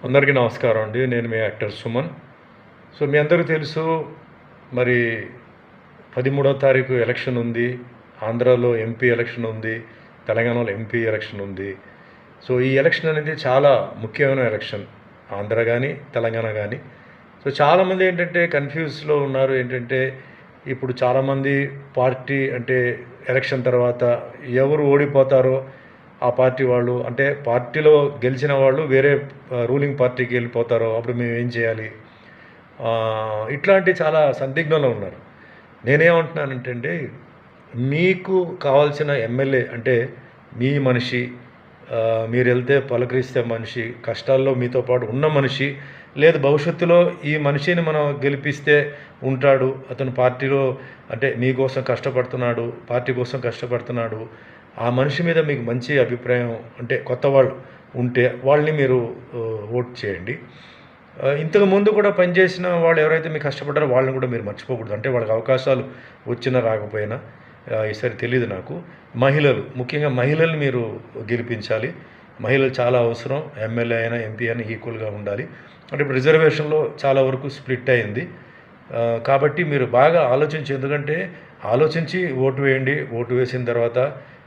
అందరికీ నమస్కారం అండి. నేను మీ యాక్టర్ సుమన్. సో మీ అందరికీ తెలుసు, మరి 13వ తారీఖు ఎలక్షన్ ఉంది. ఆంధ్రాలో ఎంపీ ఎలక్షన్ ఉంది, తెలంగాణలో ఎంపీ ఎలక్షన్ ఉంది. సో ఈ ఎలక్షన్ అనేది చాలా ముఖ్యమైన ఎలక్షన్, ఆంధ్ర కానీ తెలంగాణ కానీ. సో చాలామంది ఏంటంటే కన్ఫ్యూజ్లో ఉన్నారు. ఏంటంటే ఇప్పుడు చాలామంది పార్టీ అంటే ఎలక్షన్ తర్వాత ఎవరు ఓడిపోతారో ఆ పార్టీ వాళ్ళు, అంటే పార్టీలో గెలిచిన వాళ్ళు వేరే రూలింగ్ పార్టీకి వెళ్ళిపోతారో అప్పుడు మేము ఏం చేయాలి, ఇట్లాంటి చాలా సందిగ్ధంలో ఉన్నారు. నేనేమంటున్నానంటే అండి, మీకు కావాల్సిన ఎమ్మెల్యే అంటే మీ మనిషి, మీరు వెళ్తే పలకరిస్తే మనిషి, కష్టాల్లో మీతో పాటు ఉన్న మనిషి, లేదు భవిష్యత్తులో ఈ మనిషిని మనం గెలిపిస్తే ఉంటాడు, అతను పార్టీలో అంటే మీకోసం కష్టపడుతున్నాడు, పార్టీ కోసం కష్టపడుతున్నాడు, ఆ మనిషి మీద మీకు మంచి అభిప్రాయం అంటే కొత్త వాళ్ళు ఉంటే వాళ్ళని మీరు ఓట్ చేయండి. ఇంతకు ముందు కూడా పనిచేసిన వాళ్ళు ఎవరైతే మీకు కష్టపడ్డారో వాళ్ళని కూడా మీరు మర్చిపోకూడదు. అంటే వాళ్ళకి అవకాశాలు వచ్చినా రాకపోయినా, ఈసారి తెలియదు నాకు. మహిళలు, ముఖ్యంగా మహిళల్ని మీరు గెలిపించాలి. మహిళలు చాలా అవసరం. ఎమ్మెల్యే అయినా ఎంపీ అయినా ఈక్వల్గా ఉండాలి. అంటే ఇప్పుడు రిజర్వేషన్లో చాలా వరకు స్ప్లిట్ అయింది. కాబట్టి మీరు బాగా ఆలోచించి, ఎందుకంటే ఆలోచించి ఓటు వేయండి. ఓటు వేసిన తర్వాత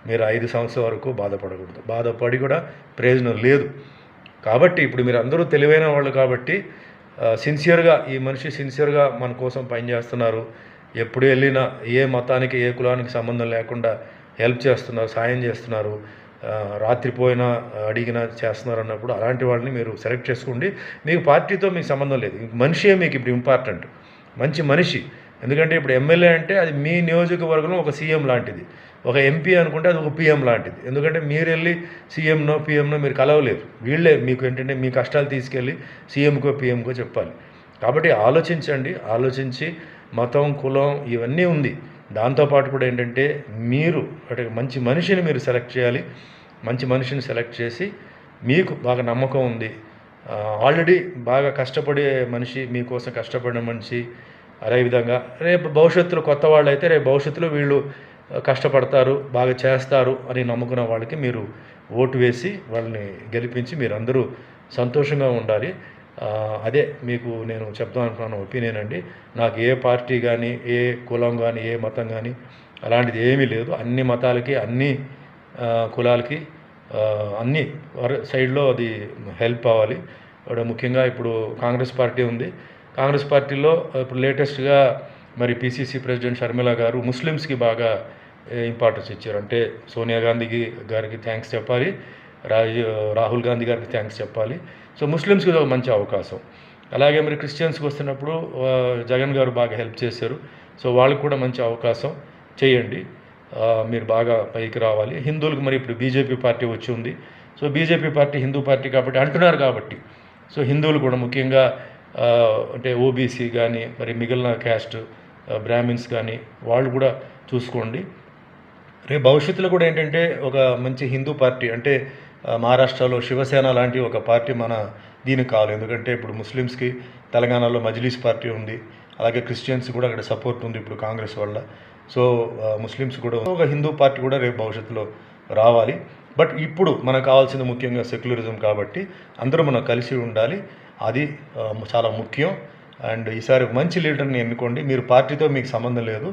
మీరు 5 సంవత్సరాల వరకు బాధపడకూడదు. బాధపడి కూడా ప్రయోజనం లేదు. కాబట్టి ఇప్పుడు మీరు అందరూ తెలివైన వాళ్ళు కాబట్టి సిన్సియర్గా, ఈ మనిషి సిన్సియర్గా మన కోసం పనిచేస్తున్నారు, ఎప్పుడు వెళ్ళినా ఏ మతానికి ఏ కులానికి సంబంధం లేకుండా హెల్ప్ చేస్తున్నారు, సాయం చేస్తున్నారు, రాత్రిపోయినా అడిగినా చేస్తున్నారు అన్నప్పుడు అలాంటి వాళ్ళని మీరు సెలెక్ట్ చేసుకోండి. మీకు పార్టీతో మీకు సంబంధం లేదు, మనిషే మీకు ఇప్పుడు ఇంపార్టెంట్, మంచి మనిషి. ఎందుకంటే ఇప్పుడు ఎమ్మెల్యే అంటే అది మీ నియోజకవర్గంలో ఒక సీఎం లాంటిది, ఒక ఎంపీ అనుకుంటే అది ఒక పీఎం లాంటిది. ఎందుకంటే మీరు వెళ్ళి సీఎంనో పీఎంనో మీరు కలవలేరు, వీళ్ళే మీకు ఏంటంటే మీ కష్టాలు తీసుకెళ్ళి సీఎంకో పీఎంకో చెప్పాలి. కాబట్టి ఆలోచించండి, ఆలోచించి మతం కులం ఇవన్నీ ఉంది, దాంతోపాటు కూడా ఏంటంటే మీరు అంటే మంచి మనిషిని మీరు సెలెక్ట్ చేయాలి. మంచి మనిషిని సెలెక్ట్ చేసి మీకు బాగా నమ్మకం ఉంది, ఆల్రెడీ బాగా కష్టపడే మనిషి, మీకోసం కష్టపడిన మనిషి, అదేవిధంగా రేపు భవిష్యత్తులో కొత్త వాళ్ళు అయితే రేపు భవిష్యత్తులో వీళ్ళు కష్టపడతారు, బాగా చేస్తారు అని నమ్ముకున్న వాళ్ళకి మీరు ఓటు వేసి వాళ్ళని గెలిపించి మీరందరూ సంతోషంగా ఉండాలి. అదే మీకు నేను చెప్దాం అనుకున్న ఒపీనియన్ అండి. నాకు ఏ పార్టీ కానీ, ఏ కులం కానీ, ఏ మతం కానీ అలాంటిది ఏమీ లేదు. అన్ని మతాలకి, అన్ని కులాలకి, అన్ని సైడ్లో అది హెల్ప్ అవ్వాలి. ముఖ్యంగా ఇప్పుడు కాంగ్రెస్ పార్టీ ఉంది. కాంగ్రెస్ పార్టీలో ఇప్పుడు లేటెస్ట్గా మరి పిసిసి ప్రెసిడెంట్ షర్మిల గారు ముస్లిమ్స్కి బాగా ఇంపార్టెన్స్ ఇచ్చారు. అంటే సోనియా గాంధీ గారికి థ్యాంక్స్ చెప్పాలి, రాహుల్ గాంధీ గారికి థ్యాంక్స్ చెప్పాలి. సో ముస్లిమ్స్కి ఒక మంచి అవకాశం. అలాగే మరి క్రిస్టియన్స్కి వస్తున్నప్పుడు జగన్ గారు బాగా హెల్ప్ చేశారు. సో వాళ్ళకు కూడా మంచి అవకాశం చేయండి, మీరు బాగా పైకి రావాలి. హిందువులకు మరి ఇప్పుడు బీజేపీ పార్టీ వచ్చి ఉంది. So BJP party Hindu party కాబట్టి అంటున్నారు కాబట్టి, సో హిందువులు కూడా ముఖ్యంగా అంటే ఓబీసీ కానీ మరి మిగిలిన క్యాస్ట్ బ్రాహ్మిన్స్ కానీ వాళ్ళు కూడా చూసుకోండి. రేపు భవిష్యత్తులో కూడా ఏంటంటే ఒక మంచి హిందూ పార్టీ అంటే మహారాష్ట్రలో శివసేన లాంటి ఒక పార్టీ మన దీనికి కావాలి. ఎందుకంటే ఇప్పుడు ముస్లిమ్స్కి తెలంగాణలో మజ్లీస్ పార్టీ ఉంది, అలాగే క్రిస్టియన్స్ కూడా అక్కడ సపోర్ట్ ఉంది ఇప్పుడు కాంగ్రెస్ వల్ల. సో ముస్లిమ్స్ కూడా ఒక హిందూ పార్టీ కూడా రేపు భవిష్యత్తులో రావాలి. బట్ ఇప్పుడు మనకు కావాల్సింది ముఖ్యంగా సెక్యులరిజం కాబట్టి అందరూ మనం కలిసి ఉండాలి, అది చాలా ముఖ్యం. అండ్ ఈసారి మంచి లీడర్ని ఎన్నుకోండి. మీరు పార్టీతో మీకు సంబంధం లేదు,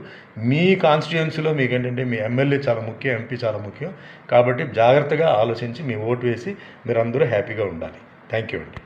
మీ కాన్స్టిట్యుయెన్సీలో మీకు ఏంటంటే మీ ఎమ్మెల్యే చాలా ముఖ్యం, ఎంపీ చాలా ముఖ్యం. కాబట్టి జాగ్రత్తగా ఆలోచించి మీ ఓటు వేసి మీరు అందరూ హ్యాపీగా ఉండాలి. థ్యాంక్ యూ అండి.